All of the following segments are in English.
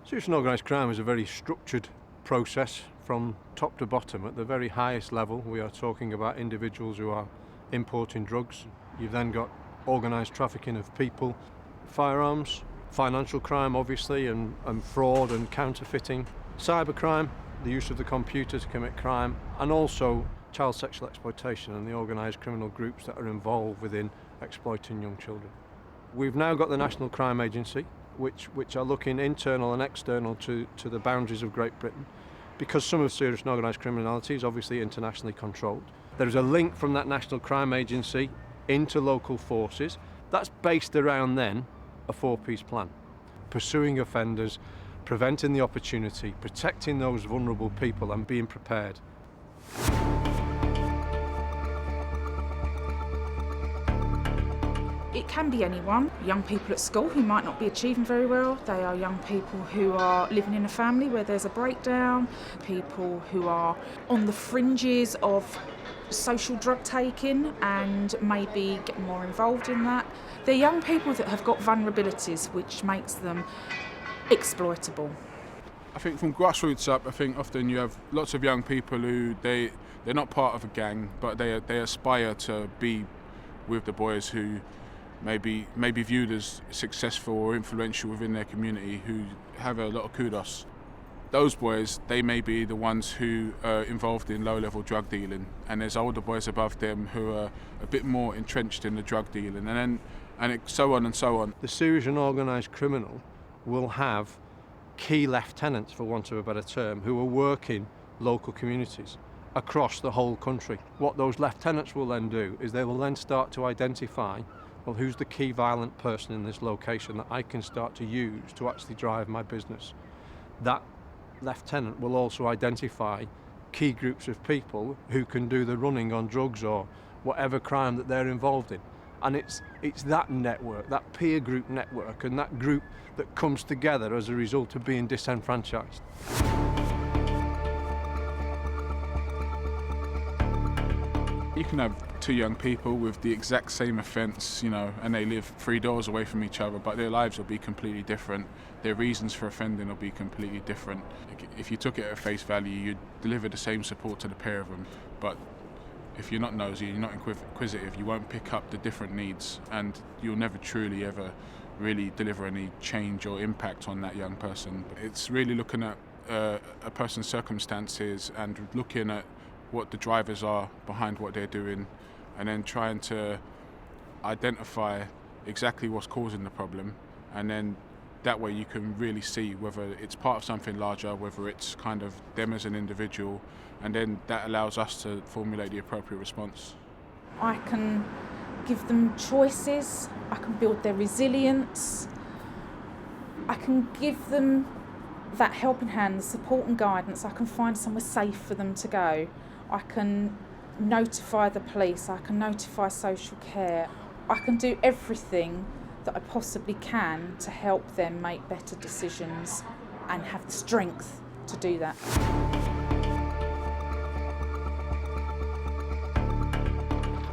Serious and organised crime is a very structured process from top to bottom. At the very highest level, we are talking about individuals who are importing drugs. You've then got organised trafficking of people, firearms, financial crime obviously, and fraud and counterfeiting, cybercrime, the use of the computer to commit crime, and also child sexual exploitation and the organised criminal groups that are involved within exploiting young children. We've now got the National Crime Agency, which are looking internal and external to the boundaries of Great Britain, because some of serious and organised criminality is obviously internationally controlled. There is a link from that National Crime Agency into local forces. That's based around then a four-piece plan: pursuing offenders, preventing the opportunity, protecting those vulnerable people and being prepared. It can be anyone. Young people at school who might not be achieving very well. They are young people who are living in a family where there's a breakdown. People who are on the fringes of social drug taking and maybe get more involved in that. They're young people that have got vulnerabilities which makes them exploitable. I think from grassroots up, I think often you have lots of young people who they're not part of a gang, but they aspire to be with the boys who may be viewed as successful or influential within their community, who have a lot of kudos. Those boys, they may be the ones who are involved in low-level drug dealing, and there's older boys above them who are a bit more entrenched in the drug dealing, so on and so on. The serious and organised criminal will have key lieutenants, for want of a better term, who are working local communities across the whole country. What those lieutenants will then do is they will then start to identify, well, who's the key violent person in this location that I can start to use to actually drive my business. That lieutenant will also identify key groups of people who can do the running on drugs or whatever crime that they're involved in. And it's that network, that peer group network, and that group that comes together as a result of being disenfranchised. You can have two young people with the exact same offence, and they live 3 doors away from each other, but their lives will be completely different. Their reasons for offending will be completely different. If you took it at face value, you'd deliver the same support to the pair of them, but if you're not nosy, you're not inquisitive, you won't pick up the different needs, and you'll never truly ever really deliver any change or impact on that young person. It's really looking at a person's circumstances and looking at what the drivers are behind what they're doing, and then trying to identify exactly what's causing the problem, and then that way you can really see whether it's part of something larger, whether it's kind of them as an individual, and then that allows us to formulate the appropriate response. I can give them choices, I can build their resilience, I can give them that helping hand, the support and guidance. I can find somewhere safe for them to go. I can notify the police, I can notify social care. I can do everything that I possibly can to help them make better decisions and have the strength to do that.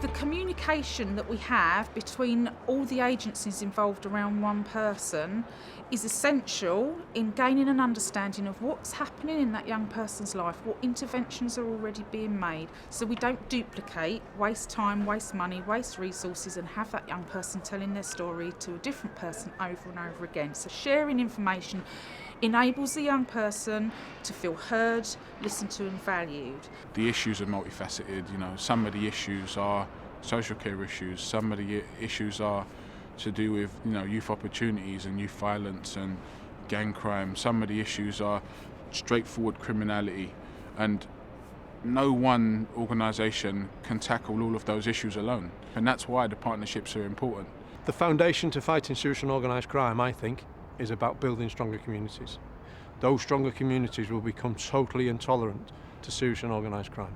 The communication that we have between all the agencies involved around one person is essential in gaining an understanding of what's happening in that young person's life, what interventions are already being made, so we don't duplicate, waste time, waste money, waste resources, and have that young person telling their story to a different person over and over again. So sharing information enables the young person to feel heard, listened to and valued. The issues are multifaceted. Some of the issues are social care issues, some of the issues are to do with youth opportunities and youth violence and gang crime. Some of the issues are straightforward criminality, and no one organisation can tackle all of those issues alone, and that's why the partnerships are important. The foundation to fighting serious and organised crime, I think, is about building stronger communities. Those stronger communities will become totally intolerant to serious and organised crime.